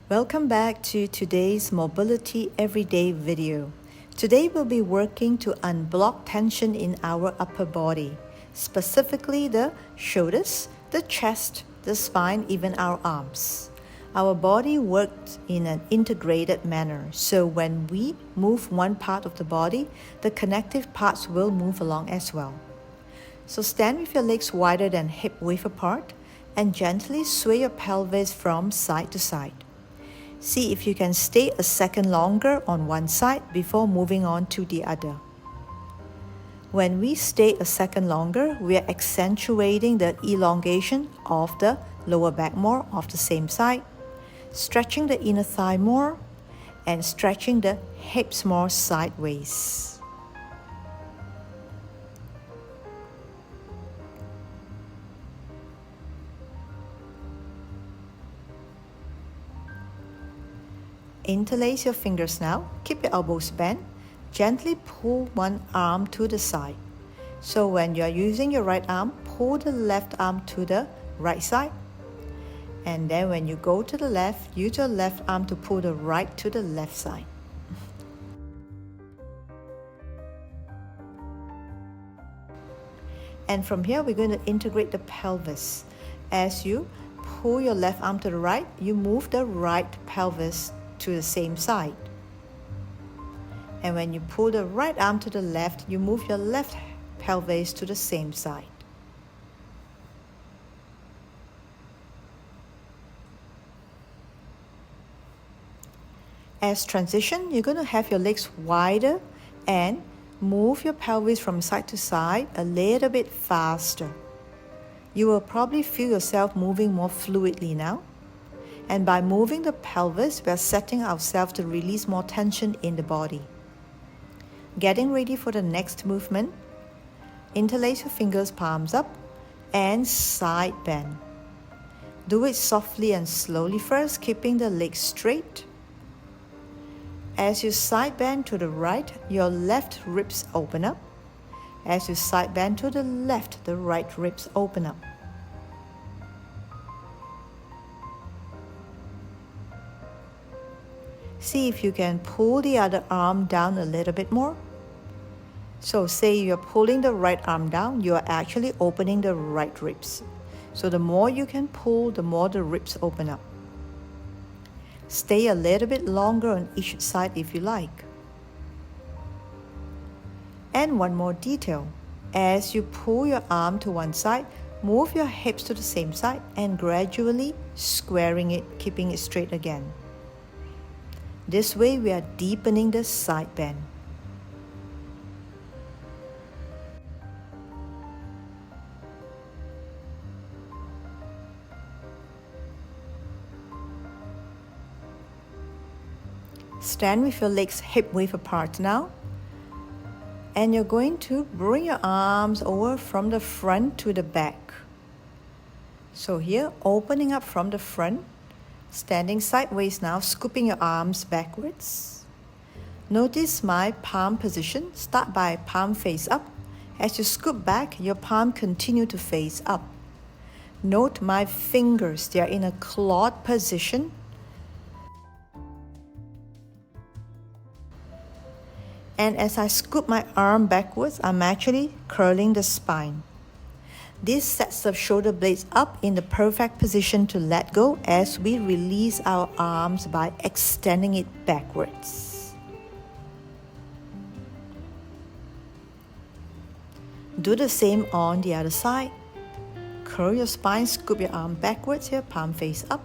Welcome back to today's Mobility Everyday video. Today we'll be working to unblock tension in our upper body, specifically the shoulders, the chest, the spine, even our arms. Our body works in an integrated manner, so when we move one part of the body, the connective parts will move along as well. So stand with your legs wider than hip width apart and gently sway your pelvis from side to side. See if you can stay a second longer on one side before moving on to the other. When we stay a second longer, we are accentuating the elongation of the lower back more of the same side, stretching the inner thigh more, and stretching the hips more sideways. Interlace your fingers now, keep your elbows bent, gently pull one arm to the side. So when you are using your right arm, pull the left arm to the right side. And then when you go to the left, use your left arm to pull the right to the left side. And from here, we're going to integrate the pelvis. As you pull your left arm to the right, you move the right pelvis to the same side. And when you pull the right arm to the left, you move your left pelvis to the same side. As transition, you're going to have your legs wider and move your pelvis from side to side a little bit faster. You will probably feel yourself moving more fluidly now. And by moving the pelvis, we are setting ourselves to release more tension in the body. Getting ready for the next movement, interlace your fingers, palms up, and side bend. Do it softly and slowly first, keeping the legs straight. As you side bend to the right, your left ribs open up. As you side bend to the left, the right ribs open up. See if you can pull the other arm down a little bit more. So say you're pulling the right arm down, you're actually opening the right ribs. So the more you can pull, the more the ribs open up. Stay a little bit longer on each side if you like. And one more detail. As you pull your arm to one side, move your hips to the same side and gradually squaring it, keeping it straight again. This way, we are deepening the side bend. Stand with your legs hip width apart now. And you're going to bring your arms over from the front to the back. So here, opening up from the front. Standing sideways now, scooping your arms backwards. Notice my palm position. Start by palm face up. As you scoop back, your palm continue to face up. Note my fingers, they are in a clawed position. And as I scoop my arm backwards, I'm actually curling the spine. This sets the shoulder blades up in the perfect position to let go as we release our arms by extending it backwards. Do the same on the other side. Curl your spine, scoop your arm backwards here, palm face up.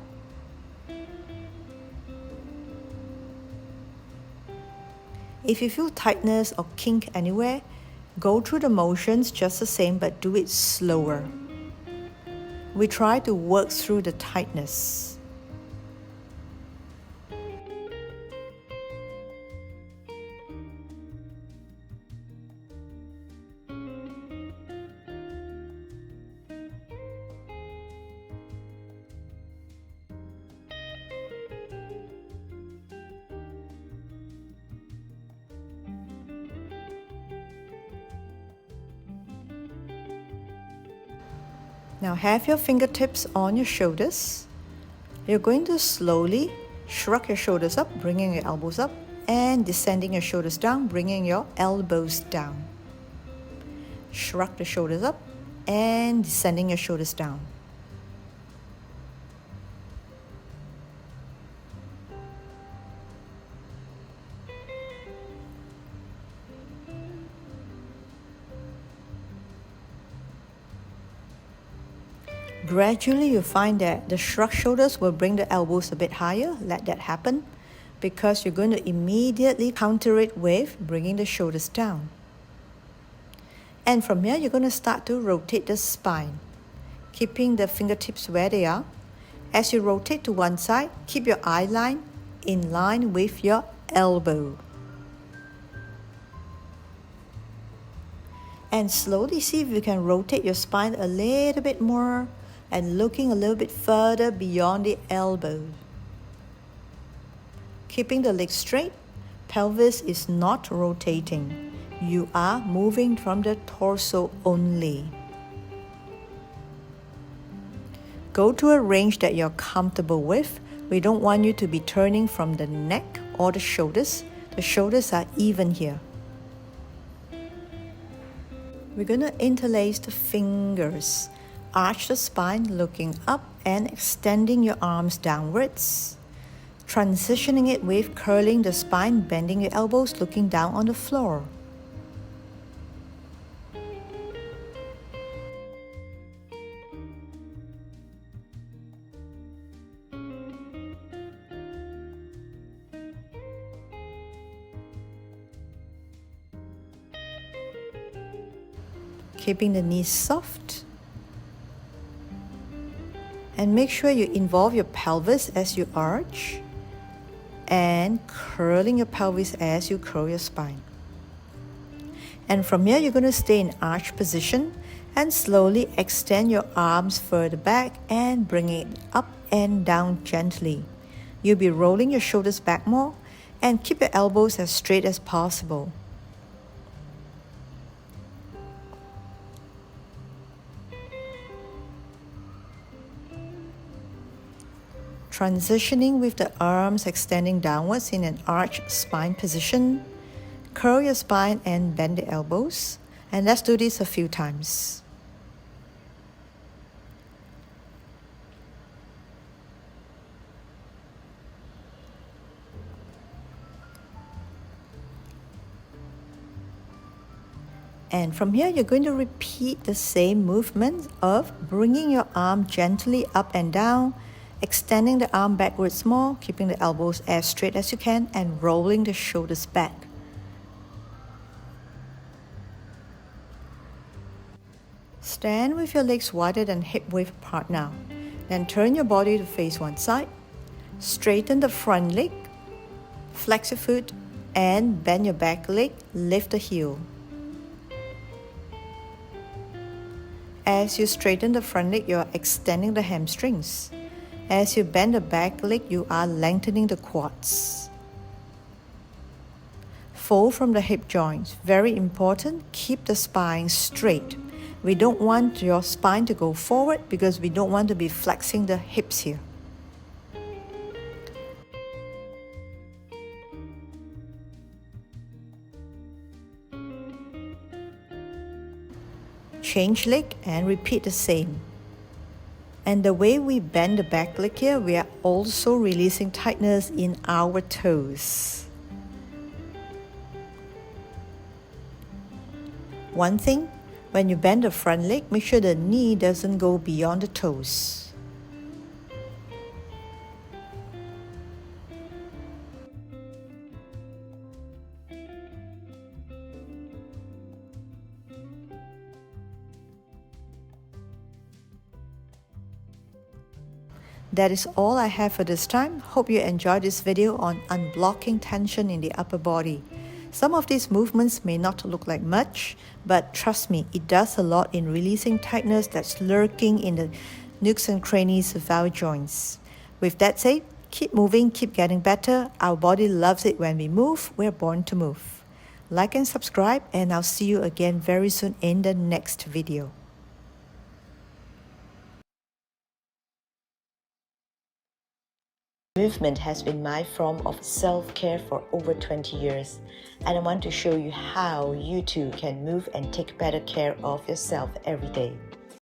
If you feel tightness or kink anywhere, go through the motions just the same, but do it slower. We try to work through the tightness. Now have your fingertips on your shoulders. You're going to slowly Shrug your shoulders up, bringing your elbows up, and descending your shoulders down, bringing your elbows down. Shrug the shoulders up and descending your shoulders down. Gradually, you'll find that the shrugged shoulders will bring the elbows a bit higher. Let that happen because you're going to immediately counter it with bringing the shoulders down. And from here, you're going to start to rotate the spine, keeping the fingertips where they are. As you rotate to one side, keep your eye line in line with your elbow. And slowly see if you can rotate your spine a little bit more and looking a little bit further beyond the elbow. Keeping the legs straight, pelvis is not rotating. You are moving from the torso only. Go to a range that you're comfortable with. We don't want you to be turning from the neck or the shoulders. The shoulders are even here. We're going to interlace the fingers. Arch the spine, looking up and extending your arms downwards. Transitioning it with curling the spine, bending your elbows, looking down on the floor. Keeping the knees soft. And make sure you involve your pelvis as you arch and curling your pelvis as you curl your spine. And from here, you're going to stay in arch position and slowly extend your arms further back and bring it up and down gently. You'll be rolling your shoulders back more and keep your elbows as straight as possible. Transitioning with the arms extending downwards in an arched spine position. Curl your spine and bend the elbows. And let's do this a few times. And from here, you're going to repeat the same movement of bringing your arm gently up and down, extending the arm backwards more, keeping the elbows as straight as you can, and rolling the shoulders back. Stand with your legs wider than hip width apart now. Then turn your body to face one side. Straighten the front leg, flex your foot, and bend your back leg, lift the heel. As you straighten the front leg, you are extending the hamstrings. As you bend the back leg, you are lengthening the quads. Fold from the hip joints. Very important, keep the spine straight. We don't want your spine to go forward because we don't want to be flexing the hips here. Change leg and repeat the same. And the way we bend the back leg here, we are also releasing tightness in our toes. One thing, when you bend the front leg, make sure the knee doesn't go beyond the toes. That is all I have for this time. Hope you enjoyed this video on unblocking tension in the upper body. Some of these movements may not look like much, but trust me, it does a lot in releasing tightness that's lurking in the nooks and crannies of our joints. With that said, keep moving, keep getting better. Our body loves it when we move. We're born to move. Like and subscribe, and I'll see you again very soon in the next video. Movement has been my form of self-care for over 20 years, and I want to show you how you too can move and take better care of yourself every day.